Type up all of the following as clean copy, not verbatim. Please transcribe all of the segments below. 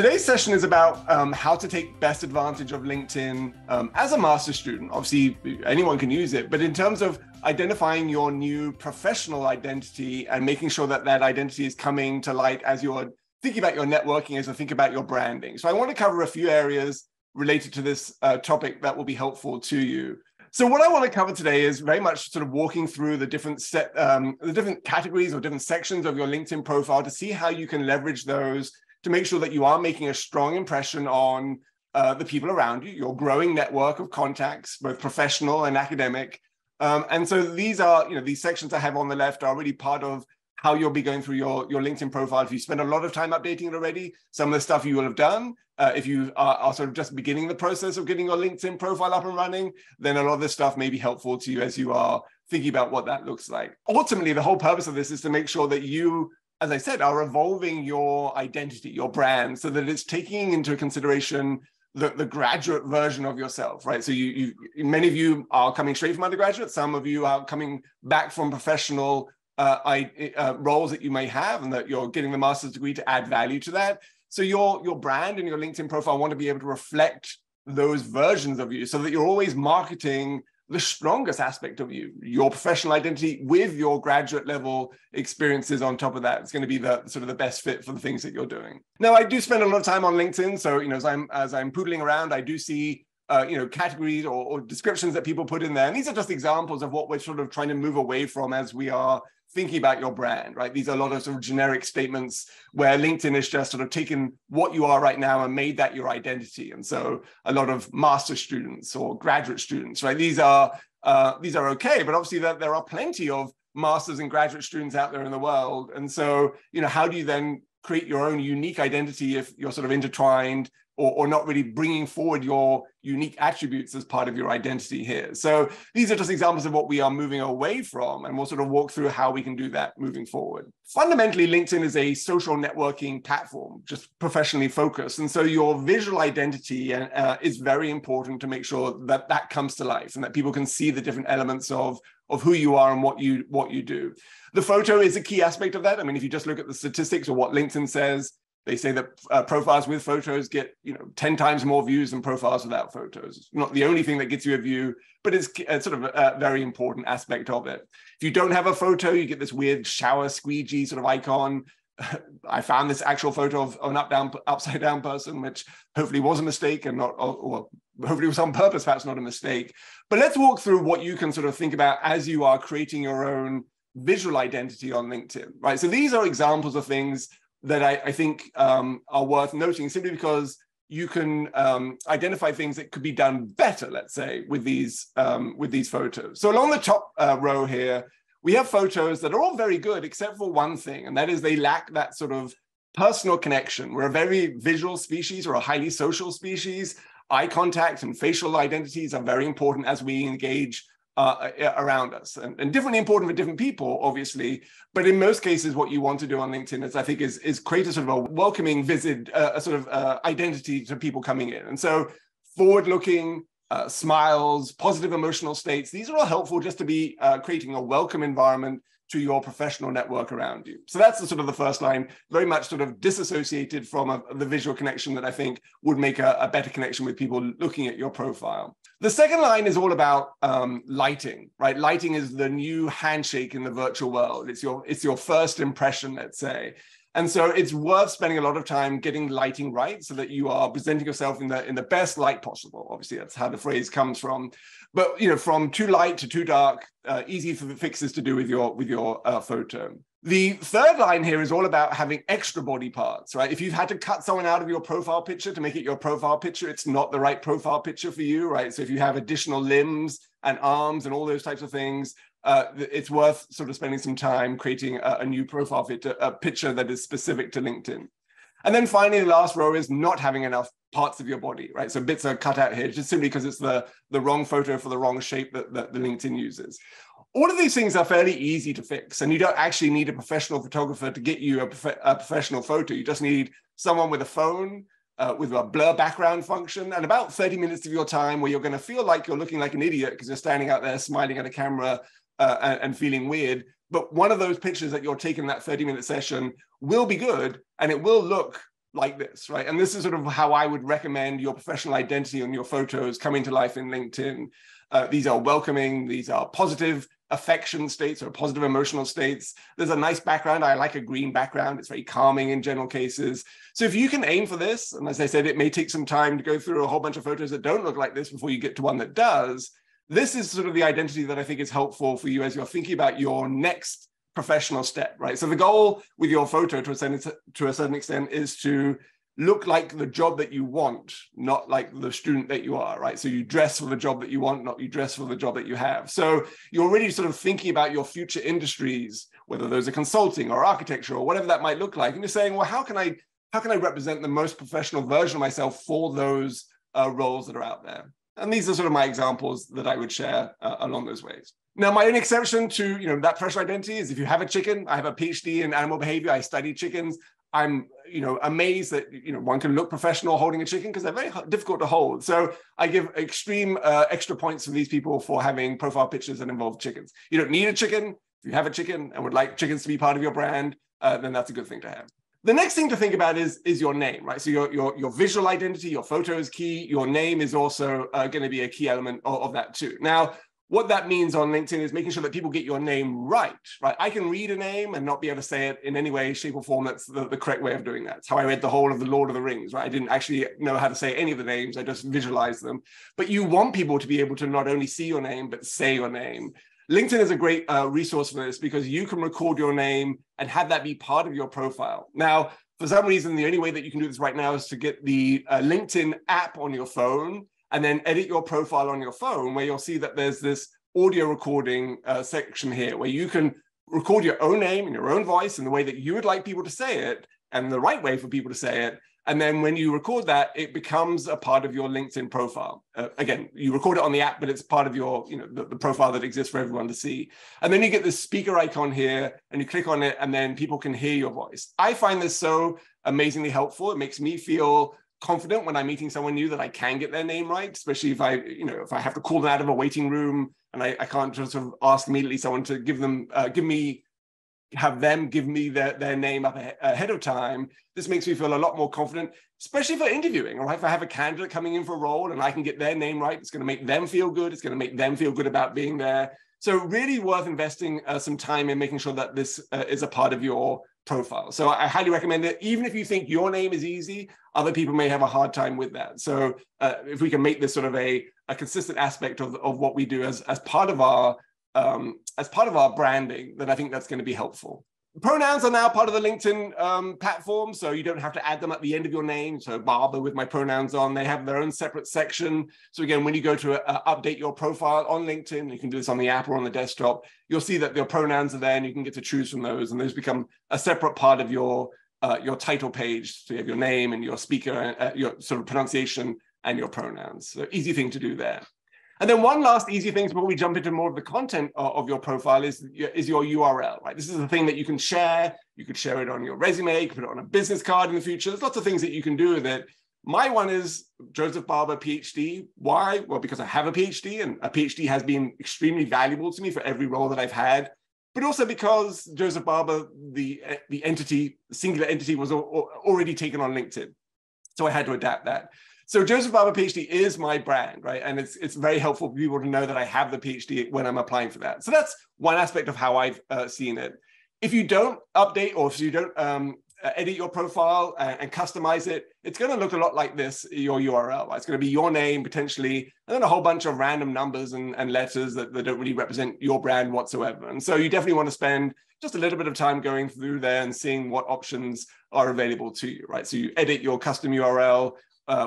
Today's session is about how to take best advantage of LinkedIn as a master's student. Obviously, anyone can use it, but in terms of identifying your new professional identity and making sure that that identity is coming to light as you're thinking about your networking, as you think about your branding. So I want to cover a few areas related to this topic that will be helpful to you. So what I want to cover today is very much sort of walking through the different categories or different sections of your LinkedIn profile to see how you can leverage those to make sure that you are making a strong impression on the people around you, your growing network of contacts, both professional and academic. And so these are, these sections I have on the left are really part of how you'll be going through your LinkedIn profile. If you spend a lot of time updating it already, some of the stuff you will have done. If you are sort of just beginning the process of getting your LinkedIn profile up and running, then a lot of this stuff may be helpful to you as you are thinking about what that looks like. Ultimately, the whole purpose of this is to make sure that you, as I said, are evolving your identity, your brand, so that it's taking into consideration the graduate version of yourself, right? So many of you are coming straight from undergraduate. Some of you are coming back from professional roles that you may have, and that you're getting the master's degree to add value to that. So your brand and your LinkedIn profile want to be able to reflect those versions of you, so that you're always marketing the strongest aspect of you, your professional identity, with your graduate level experiences on top of that. It's going to be the sort of the best fit for the things that you're doing. Now, I do spend a lot of time on LinkedIn. So, as I'm poodling around, I do see, categories or descriptions that people put in there. And these are just examples of what we're sort of trying to move away from as we are thinking about your brand, right? These are a lot of sort of generic statements where LinkedIn is just sort of taken what you are right now and made that your identity. And so a lot of master students or graduate students, right? These are okay, but obviously there are plenty of masters and graduate students out there in the world. And so, how do you then create your own unique identity if you're sort of intertwined or not really bringing forward your unique attributes as part of your identity here? So these are just examples of what we are moving away from, and we'll sort of walk through how we can do that moving forward. Fundamentally, LinkedIn is a social networking platform, just professionally focused. And so your visual identity is very important to make sure that that comes to life and that people can see the different elements of who you are and what you do. The photo is a key aspect of that. I mean, if you just look at the statistics or what LinkedIn says, they say that profiles with photos get 10 times more views than profiles without photos. It's not the only thing that gets you a view, but it's sort of a very important aspect of it. If you don't have a photo, you get this weird shower squeegee sort of icon. I found this actual photo of an upside down person, which hopefully was a mistake and not, or hopefully was on purpose, perhaps not a mistake. But let's walk through what you can sort of think about as you are creating your own visual identity on LinkedIn, right? So these are examples of things that I think are worth noting, simply because you can identify things that could be done better, let's say, with these photos. So along the top row here, we have photos that are all very good, except for one thing, and that is they lack that sort of personal connection. We're a very visual species, or a highly social species. Eye contact and facial identities are very important as we engage around us, and differently important for different people, obviously. But in most cases, what you want to do on LinkedIn is create a sort of a welcoming visit, a sort of identity to people coming in. And so forward-looking, smiles, positive emotional states, these are all helpful just to be creating a welcome environment to your professional network around you. So that's the sort of the first line, very much sort of disassociated from the visual connection that I think would make a better connection with people looking at your profile. The second line is all about lighting, right? Lighting is the new handshake in the virtual world. It's your first impression, let's say. And so it's worth spending a lot of time getting lighting right, so that you are presenting yourself in the best light possible. Obviously, that's how the phrase comes from. But from too light to too dark, easy for the fixes to do with your photo. The third line here is all about having extra body parts, right? If you've had to cut someone out of your profile picture to make it your profile picture, it's not the right profile picture for you, right? So if you have additional limbs and arms and all those types of things, it's worth sort of spending some time creating a new profile picture that is specific to LinkedIn. And then finally, the last row is not having enough parts of your body, right? So bits are cut out here just simply because it's the wrong photo for the wrong shape that the LinkedIn uses. All of these things are fairly easy to fix, and you don't actually need a professional photographer to get you a professional photo. You just need someone with a phone, with a blur background function, and about 30 minutes of your time where you're going to feel like you're looking like an idiot because you're standing out there smiling at a camera and feeling weird. But one of those pictures that you're taking in that 30-minute session will be good, and it will look like this, right? And this is sort of how I would recommend your professional identity on your photos coming to life in LinkedIn. These are welcoming, these are positive affection states or positive emotional states. There's a nice background. I like a green background. It's very calming in general cases. So if you can aim for this, and as I said, it may take some time to go through a whole bunch of photos that don't look like this before you get to one that does. This is sort of the identity that I think is helpful for you as you're thinking about your next professional step, right? So the goal with your photo to a certain extent is to look like the job that you want, not like the student that you are, right? So you dress for the job that you want, not you dress for the job that you have. So you're already sort of thinking about your future industries, whether those are consulting or architecture or whatever that might look like. And you're saying, well, how can I represent the most professional version of myself for those roles that are out there? And these are sort of my examples that I would share along those ways. Now, my only exception to that professional identity is if you have a chicken. I have a PhD in animal behavior. I study chickens. I'm amazed that one can look professional holding a chicken because they're very difficult to hold. So I give extreme extra points for these people for having profile pictures that involve chickens. You don't need a chicken. If you have a chicken and would like chickens to be part of your brand, then that's a good thing to have. The next thing to think about is your name, right? So your visual identity, your photo is key. Your name is also going to be a key element of that too. Now, what that means on LinkedIn is making sure that people get your name right? I can read a name and not be able to say it in any way, shape, or form that's the correct way of doing that. It's how I read the whole of the Lord of the Rings, right? I didn't actually know how to say any of the names. I just visualized them. But you want people to be able to not only see your name, but say your name. LinkedIn is a great resource for this because you can record your name and have that be part of your profile. Now, for some reason, the only way that you can do this right now is to get the LinkedIn app on your phone and then edit your profile on your phone, where you'll see that there's this audio recording section here where you can record your own name in your own voice in the way that you would like people to say it and the right way for people to say it. And then when you record that, it becomes a part of your LinkedIn profile. Again, you record it on the app, but it's part of your, the profile that exists for everyone to see. And then you get this speaker icon here and you click on it and then people can hear your voice. I find this so amazingly helpful. It makes me feel confident when I'm meeting someone new that I can get their name right, especially if I have to call them out of a waiting room and I can't just sort of ask immediately someone to have them give me their name up ahead of time. This makes me feel a lot more confident, especially for interviewing, right? If I have a candidate coming in for a role and I can get their name right, it's going to make them feel good. It's going to make them feel good about being there. So really worth investing some time in making sure that this is a part of your profile. So I highly recommend it. Even if you think your name is easy, other people may have a hard time with that. So if we can make this sort of a consistent aspect of what we do as part of our branding, then I think that's going to be helpful. Pronouns are now part of the LinkedIn platform, so you don't have to add them at the end of your name. So Barber with my pronouns on, they have their own separate section. So again, when you go to update your profile on LinkedIn, you can do this on the app or on the desktop, you'll see that your pronouns are there and you can get to choose from those. And those become a separate part of your title page. So you have your name and your speaker, your sort of pronunciation and your pronouns. So easy thing to do there. And then one last easy thing before we jump into more of the content of your profile is your URL, right? This is the thing that you can share. You could share it on your resume, you could put it on a business card in the future. There's lots of things that you can do with it. My one is Joseph Barber, PhD. Why? Well, because I have a PhD and a PhD has been extremely valuable to me for every role that I've had, but also because Joseph Barber, the singular entity was already taken on LinkedIn. So I had to adapt that. So Joseph Barber PhD is my brand, right? And it's very helpful for people to know that I have the PhD when I'm applying for that. So that's one aspect of how I've seen it. If you don't update or if you don't edit your profile and customize it, it's going to look a lot like this, your URL. Right? It's going to be your name potentially, and then a whole bunch of random numbers and letters that don't really represent your brand whatsoever. And so you definitely want to spend just a little bit of time going through there and seeing what options are available to you, right? So you edit your custom URL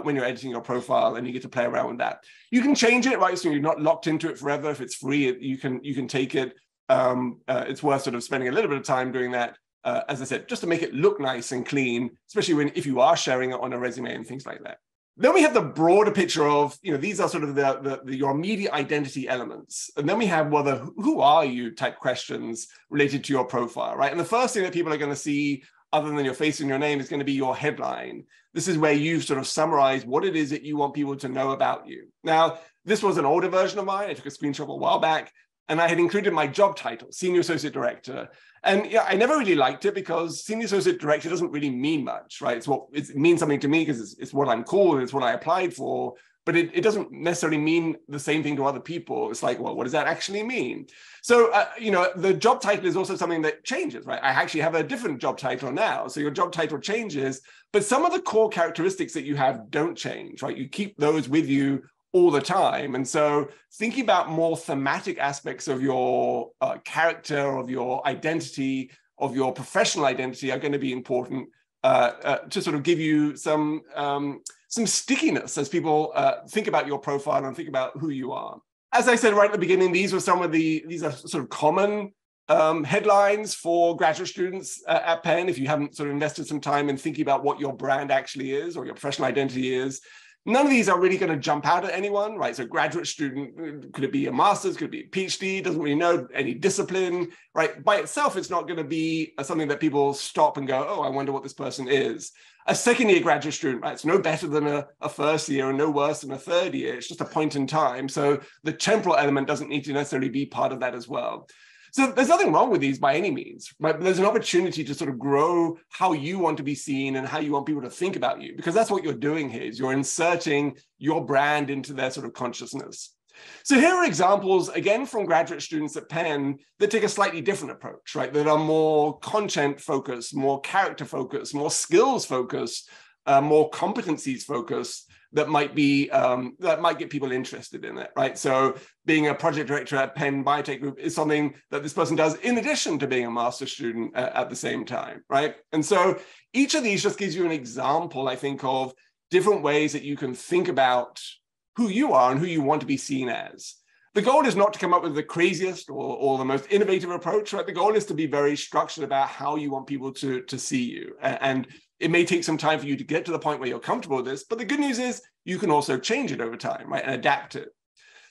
when you're editing your profile, and you get to play around with that. You can change it, right? So you're not locked into it forever. If it's free, you can take it. It's worth sort of spending a little bit of time doing that. As I said, just to make it look nice and clean, especially if you are sharing it on a resume and things like that. Then we have the broader picture of, these are sort of your immediate identity elements. And then we have, who are you type questions related to your profile, right? And the first thing that people are going to see, other than your face and your name, is going to be your headline. This is where you've sort of summarized what it is that you want people to know about you. Now, this was an older version of mine. I took a screenshot a while back. and I had included my job title, Senior Associate Director. And yeah, I never really liked it because Senior Associate Director doesn't really mean much, right? It means something to me because it's what I'm called, it's what I applied for, but it doesn't necessarily mean the same thing to other people. It's like, well, what does that actually mean? So, the job title is also something that changes, right? I actually have a different job title now. So your job title changes, but some of the core characteristics that you have don't change, right? You keep those with you all the time. And so thinking about more thematic aspects of your character, of your identity, of your professional identity are going to be important to sort of give you some stickiness as people think about your profile and think about who you are. As I said right at the beginning, these are sort of common headlines for graduate students at Penn. If you haven't sort of invested some time in thinking about what your brand actually is or your professional identity is, none of these are really going to jump out at anyone, right? So graduate student, could it be a master's, could it be a PhD, doesn't really know any discipline, right? By itself, it's not going to be something that people stop and go, oh, I wonder what this person is. A second year graduate student, right? It's no better than a first year and no worse than a third year. It's just a point in time. So the temporal element doesn't need to necessarily be part of that as well. So there's nothing wrong with these by any means, right? But there's an opportunity to sort of grow how you want to be seen and how you want people to think about you, because that's what you're doing here, is you're inserting your brand into their sort of consciousness. So here are examples, again, from graduate students at Penn that take a slightly different approach, right? That are more content focused, more character focused, more skills focused, more competencies focused, that might get people interested in it, right? So being a project director at Penn Biotech Group is something that this person does in addition to being a master's student at the same time, right? And so each of these just gives you an example, I think, of different ways that you can think about who you are and who you want to be seen as. The goal is not to come up with the craziest or the most innovative approach, right? The goal is to be very structured about how you want people to see you. And it may take some time for you to get to the point where you're comfortable with this, but the good news is you can also change it over time, right? And adapt it.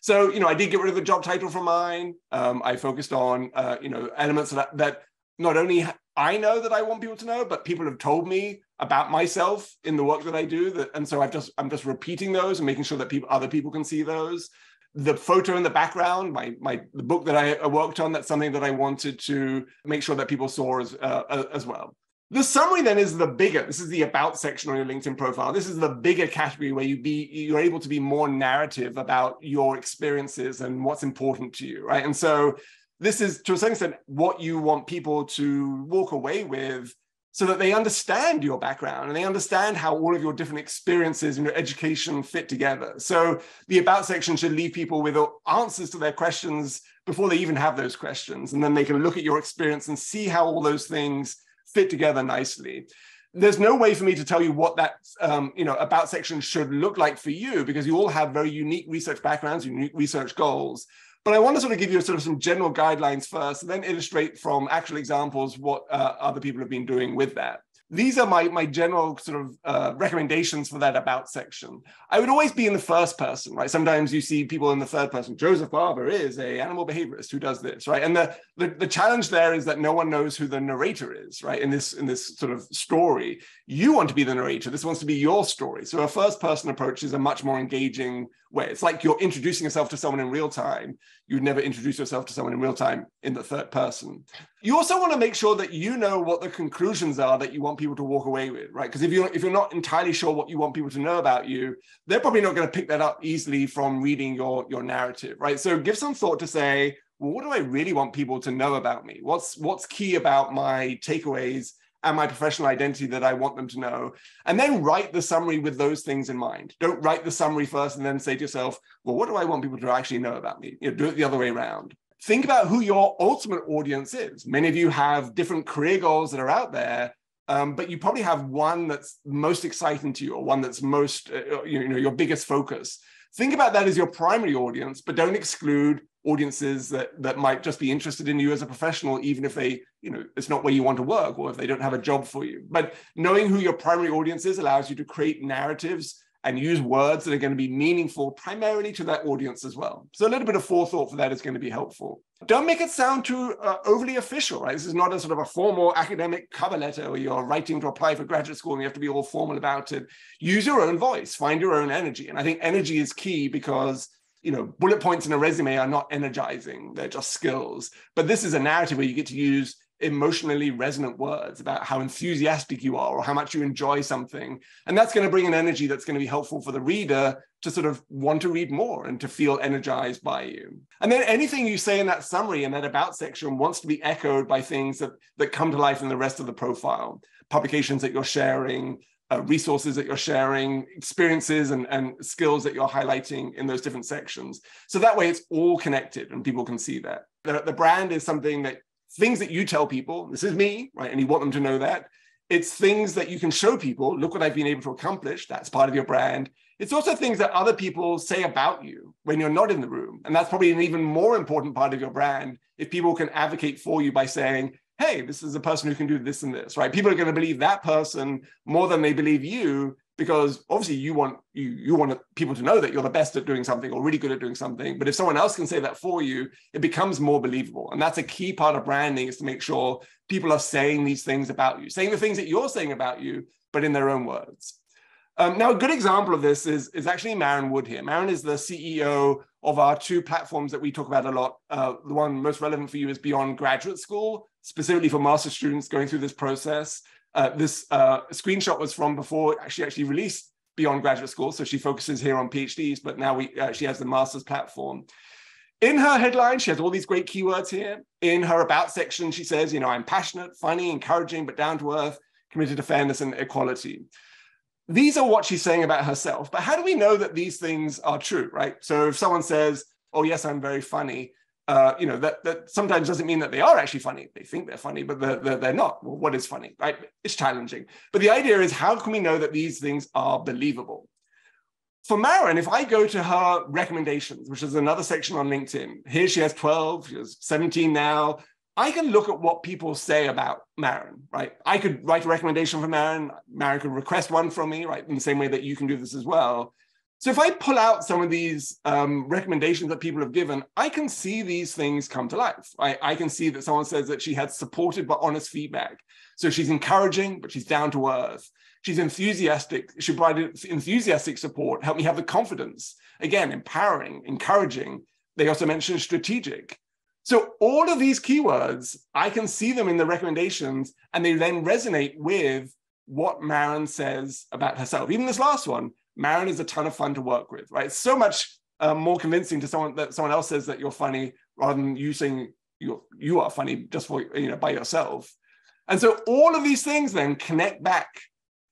So, I did get rid of the job title from mine. I focused on, elements that not only I know that I want people to know, but people have told me about myself in the work that I do. And so I'm just repeating those and making sure that other people can see those. The photo in the background, the book that I worked on, that's something that I wanted to make sure that people saw as well. The summary then is this is the about section on your LinkedIn profile. This is the bigger category where you're able to be more narrative about your experiences and what's important to you, right? And so this is, to a certain extent, what you want people to walk away with so that they understand your background and they understand how all of your different experiences and your education fit together. So the about section should leave people with answers to their questions before they even have those questions. And then they can look at your experience and see how all those things fit together nicely. There's no way for me to tell you what that about section should look like for you, because you all have very unique research backgrounds, unique research goals. But I want to sort of give you sort of some general guidelines first, and then illustrate from actual examples what other people have been doing with that. These are my general sort of recommendations for that about section. I would always be in the first person, right? Sometimes you see people in the third person. Joseph Barber is an animal behaviorist who does this, right? And the challenge there is that no one knows who the narrator is, right? In this sort of story, you want to be the narrator. This wants to be your story. So a first person approach is a much more engaging way. It's like you're introducing yourself to someone in real time. You'd never introduce yourself to someone in real time in the third person. You also want to make sure that you know what the conclusions are that you want people to walk away with, right? Because if you're not entirely sure what you want people to know about you, they're probably not going to pick that up easily from reading your narrative, right? So give some thought to say, well, what do I really want people to know about me? What's key about my takeaways and my professional identity that I want them to know? And then write the summary with those things in mind. Don't write the summary first and then say to yourself, well, what do I want people to actually know about me? Do it the other way around. Think about who your ultimate audience is. Many of you have different career goals that are out there, but you probably have one that's most exciting to you, or one that's most, your biggest focus. Think about that as your primary audience, but don't exclude audiences that might just be interested in you as a professional, even if they, it's not where you want to work, or if they don't have a job for you. But knowing who your primary audience is allows you to create narratives and use words that are going to be meaningful primarily to that audience as well. So a little bit of forethought for that is going to be helpful. Don't make it sound too overly official, right? This is not a sort of a formal academic cover letter where you're writing to apply for graduate school and you have to be all formal about it. Use your own voice, find your own energy. And I think energy is key, because bullet points in a resume are not energizing, they're just skills. But this is a narrative where you get to use emotionally resonant words about how enthusiastic you are or how much you enjoy something. And that's going to bring an energy that's going to be helpful for the reader to sort of want to read more and to feel energized by you. And then anything you say in that summary and that about section wants to be echoed by things that come to life in the rest of the profile. Publications that you're sharing, resources that you're sharing, experiences and skills that you're highlighting in those different sections. So that way it's all connected and people can see that. The brand is something that things that you tell people, this is me, right? And you want them to know that. It's things that you can show people, look what I've been able to accomplish, that's part of your brand. It's also things that other people say about you when you're not in the room. And that's probably an even more important part of your brand if people can advocate for you by saying, hey, this is a person who can do this and this, right? People are going to believe that person more than they believe you, because obviously you want people to know that you're the best at doing something or really good at doing something. But if someone else can say that for you, it becomes more believable. And that's a key part of branding, is to make sure people are saying these things about you, saying the things that you're saying about you, but in their own words. Now, a good example of this is actually Maren Wood here. Maren is the CEO of our two platforms that we talk about a lot. The one most relevant for you is Beyond Graduate School, specifically for master students going through this process. This screenshot was from before she actually released Beyond Graduate School. So she focuses here on PhDs, but now she has the master's platform. In her headline, she has all these great keywords here. In her about section, she says, I'm passionate, funny, encouraging, but down to earth, committed to fairness and equality. These are what she's saying about herself. But how do we know that these things are true, right? So if someone says, oh, yes, I'm very funny, that sometimes doesn't mean that they are actually funny. They think they're funny, but they're not. Well, what is funny, right? It's challenging. But the idea is, how can we know that these things are believable? For Maren, if I go to her recommendations, which is another section on LinkedIn, here she has 12, she has 17 now. I can look at what people say about Maren, right? I could write a recommendation for Maren. Maren could request one from me, right? In the same way that you can do this as well. So if I pull out some of these recommendations that people have given, I can see these things come to life. I can see that someone says that she had supported but honest feedback. So she's encouraging, but she's down to earth. She's enthusiastic. She provided enthusiastic support, helped me have the confidence. Again, empowering, encouraging. They also mentioned strategic. So all of these keywords, I can see them in the recommendations, and they then resonate with what Maren says about herself. Even this last one, Maren is a ton of fun to work with, right? It's so much more convincing to someone that someone else says that you're funny rather than you saying you are funny just for, by yourself. And so all of these things then connect back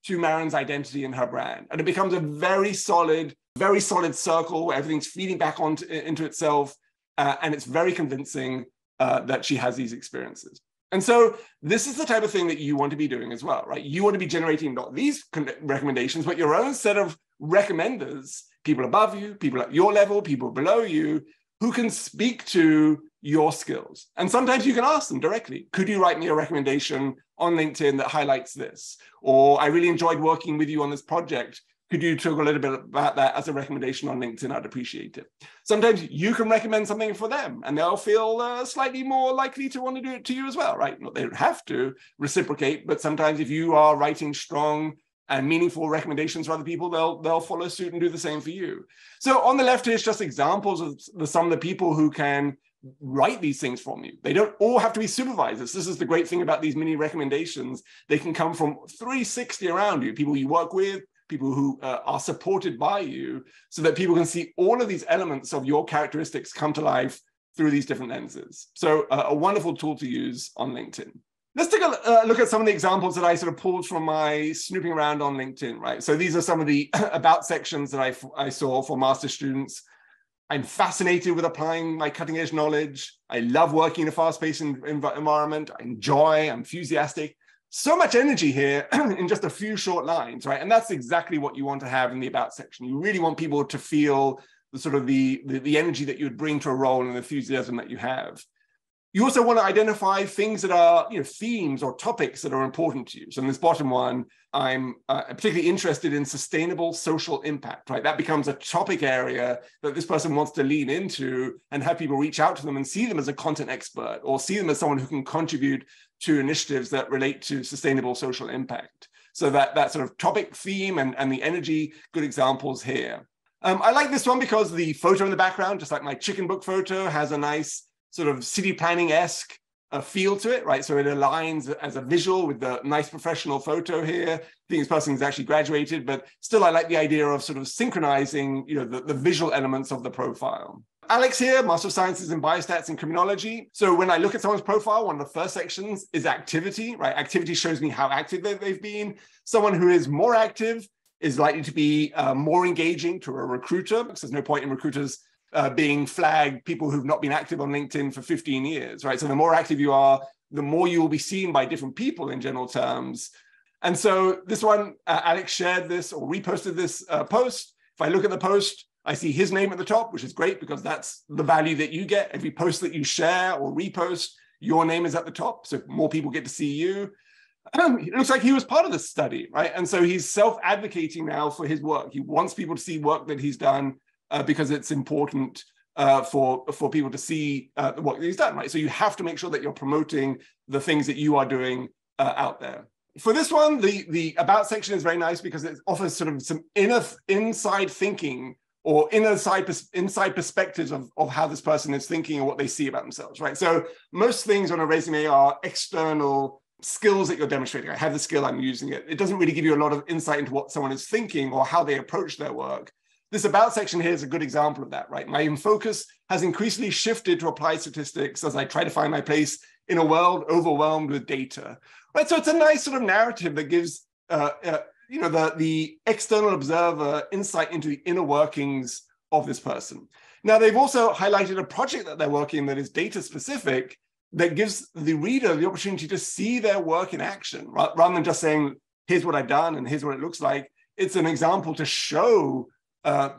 to Maren's identity and her brand. And it becomes a very solid circle where everything's feeding back into itself. And it's very convincing that she has these experiences. And so this is the type of thing that you want to be doing as well, right? You want to be generating not these recommendations, but your own set of recommenders, people above you, people at your level, people below you, who can speak to your skills. And sometimes you can ask them directly, could you write me a recommendation on LinkedIn that highlights this? Or I really enjoyed working with you on this project. Could you talk a little bit about that as a recommendation on LinkedIn? I'd appreciate it. Sometimes you can recommend something for them and they'll feel slightly more likely to want to do it to you as well, right? They don't have to reciprocate, but sometimes if you are writing strong and meaningful recommendations for other people, they'll follow suit and do the same for you. So on the left here is just examples of some of the people who can write these things from you. They don't all have to be supervisors. This is the great thing about these mini recommendations. They can come from 360 around you, people you work with, people who are supported by you, so that people can see all of these elements of your characteristics come to life through these different lenses. So a wonderful tool to use on LinkedIn. Let's take a look at some of the examples that I sort of pulled from my snooping around on LinkedIn, right? So these are some of the about sections that I saw for master students. I'm fascinated with applying my cutting edge knowledge. I love working in a fast-paced environment. I enjoy, I'm enthusiastic. So much energy here in just a few short lines, right? And that's exactly what you want to have in the about section. You really want people to feel the sort of the energy that you would bring to a role and the enthusiasm that you have. You also want to identify things that are, themes or topics that are important to you. So in this bottom one, I'm particularly interested in sustainable social impact, right? That becomes a topic area that this person wants to lean into and have people reach out to them and see them as a content expert or see them as someone who can contribute to initiatives that relate to sustainable social impact. So that sort of topic theme and the energy, good examples here. I like this one because the photo in the background, just like my chicken book photo, has a nice sort of city planning-esque feel to it, right? So it aligns as a visual with the nice professional photo here. I think this person has actually graduated, but still I like the idea of sort of synchronizing, the visual elements of the profile. Alex here, Master of Sciences in Biostats and Criminology. So when I look at someone's profile, one of the first sections is activity, right? Activity shows me how active they've been. Someone who is more active is likely to be more engaging to a recruiter, because there's no point in recruiters being flagged people who've not been active on LinkedIn for 15 years, right? So the more active you are, the more you will be seen by different people in general terms. And so this one, Alex shared this or reposted this post. If I look at the post, I see his name at the top, which is great because that's the value that you get. Every post that you share or repost, your name is at the top. So more people get to see you. It looks like he was part of this study, right? And so he's self-advocating now for his work. He wants people to see work that he's done because it's important for people to see the work that he's done, right? So you have to make sure that you're promoting the things that you are doing out there. For this one, the about section is very nice because it offers sort of some inside thinking or inside perspectives of how this person is thinking or what they see about themselves, right? So most things on a resume are external skills that you're demonstrating. I have the skill, I'm using it. It doesn't really give you a lot of insight into what someone is thinking or how they approach their work. This about section here is a good example of that, right? My focus has increasingly shifted to applied statistics as I try to find my place in a world overwhelmed with data, right? So it's a nice sort of narrative that gives the external observer insight into the inner workings of this person. Now, they've also highlighted a project that they're working that is data specific that gives the reader the opportunity to see their work in action, rather than just saying, here's what I've done and here's what it looks like. It's an example to show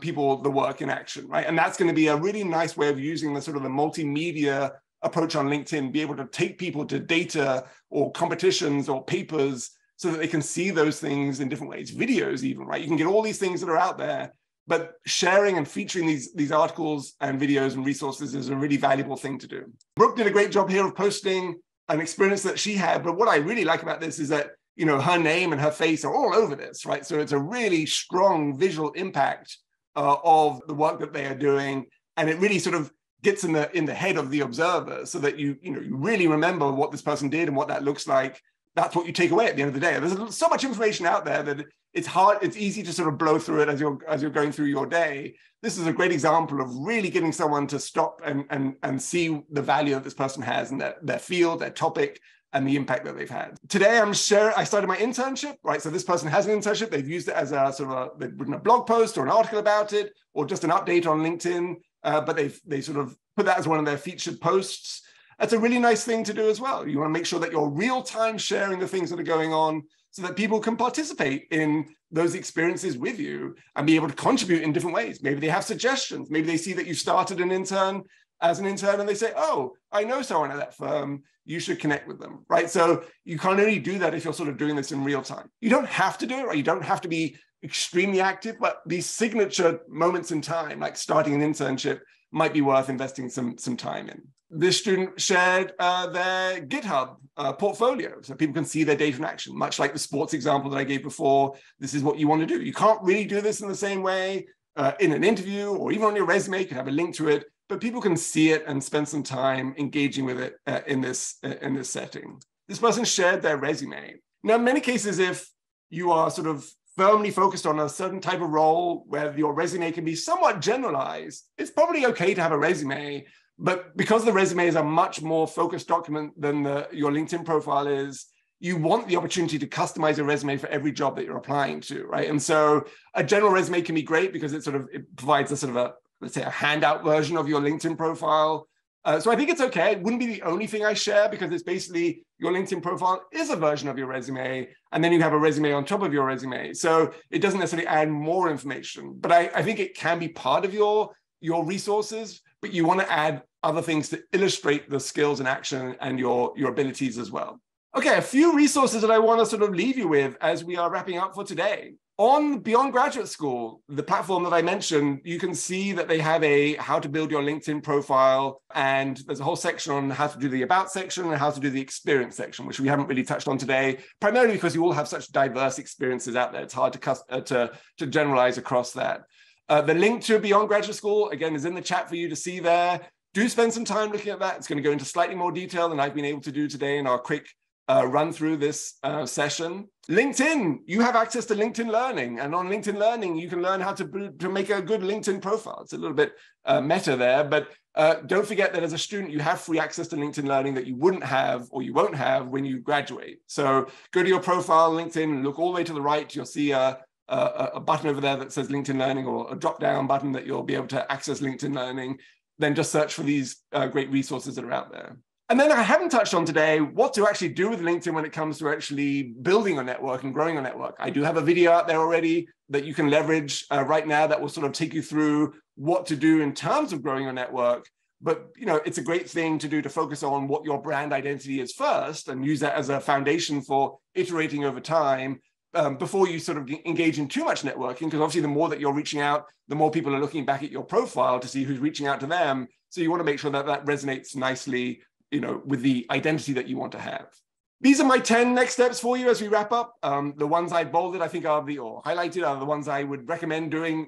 people the work in action, right? And that's going to be a really nice way of using the sort of the multimedia approach on LinkedIn, be able to take people to data or competitions or papers so that they can see those things in different ways, videos even, right? You can get all these things that are out there, but sharing and featuring these articles and videos and resources is a really valuable thing to do. Brooke did a great job here of posting an experience that she had, but what I really like about this is that, her name and her face are all over this, right? So it's a really strong visual impact of the work that they are doing, and it really sort of gets in the head of the observer so that you really remember what this person did and what that looks like. That's what you take away at the end of the day. There's so much information out there that it's easy to sort of blow through it as you're going through your day. This is a great example of really getting someone to stop and see the value that this person has in their field, their topic, and the impact that they've had. Today, I started my internship, right? So this person has an internship. They've used it as they've written a blog post or an article about it, or just an update on LinkedIn, but they sort of put that as one of their featured posts. That's a really nice thing to do as well. You want to make sure that you're real-time sharing the things that are going on so that people can participate in those experiences with you and be able to contribute in different ways. Maybe they have suggestions. Maybe they see that you started as an intern and they say, oh, I know someone at that firm, you should connect with them, right? So you can only do that if you're sort of doing this in real time. You don't have to do it, right? You don't have to be extremely active, but these signature moments in time, like starting an internship, might be worth investing some time in. This student shared their GitHub portfolio so people can see their data in action, much like the sports example that I gave before. This is what you want to do. You can't really do this in the same way in an interview or even on your resume. You can have a link to it, but people can see it and spend some time engaging with it in this setting. This person shared their resume. Now, in many cases, if you are sort of firmly focused on a certain type of role where your resume can be somewhat generalized, it's probably okay to have a resume. But because the resume is a much more focused document than your LinkedIn profile is, you want the opportunity to customize a resume for every job that you're applying to, right? And so a general resume can be great because it provides a sort of let's say a handout version of your LinkedIn profile. So I think it's okay. It wouldn't be the only thing I share because it's basically your LinkedIn profile is a version of your resume, and then you have a resume on top of your resume. So it doesn't necessarily add more information, but I think it can be part of your resources, but you want to add other things to illustrate the skills and action and your abilities as well. Okay, a few resources that I want to sort of leave you with as we are wrapping up for today. On Beyond Graduate School, the platform that I mentioned, you can see that they have a how to build your LinkedIn profile, and there's a whole section on how to do the about section and how to do the experience section, which we haven't really touched on today, primarily because you all have such diverse experiences out there. It's hard to generalize across that. The link to Beyond Graduate School, again, is in the chat for you to see there. Do spend some time looking at that. It's going to go into slightly more detail than I've been able to do today in our quick run through this session. LinkedIn, you have access to LinkedIn Learning. And on LinkedIn Learning, you can learn how to make a good LinkedIn profile. It's a little bit meta there, but don't forget that as a student, you have free access to LinkedIn Learning that you wouldn't have or you won't have when you graduate. So go to your profile, LinkedIn, and look all the way to the right. You'll see a button over there that says LinkedIn Learning, or a drop-down button that you'll be able to access LinkedIn Learning. Then just search for these great resources that are out there. And then I haven't touched on today what to actually do with LinkedIn when it comes to actually building a network and growing a network. I do have a video out there already that you can leverage right now that will sort of take you through what to do in terms of growing your network. But it's a great thing to do to focus on what your brand identity is first and use that as a foundation for iterating over time before you sort of engage in too much networking, because obviously the more that you're reaching out, the more people are looking back at your profile to see who's reaching out to them. So you want to make sure that that resonates nicely with the identity that you want to have. These are my 10 next steps for you as we wrap up. The ones I bolded, I think or highlighted are the ones I would recommend doing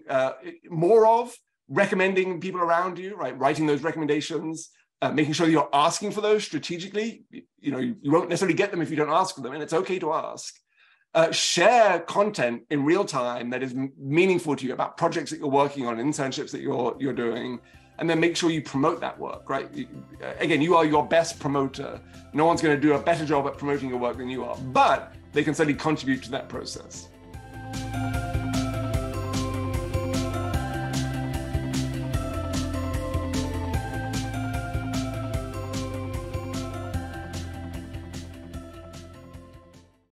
more of, recommending people around you, right? Writing those recommendations, making sure you're asking for those strategically. You won't necessarily get them if you don't ask for them, and it's okay to ask. Share content in real time that is meaningful to you about projects that you're working on, internships that you're doing. And then make sure you promote that work, right? Again, you are your best promoter. No one's going to do a better job at promoting your work than you are, but they can certainly contribute to that process.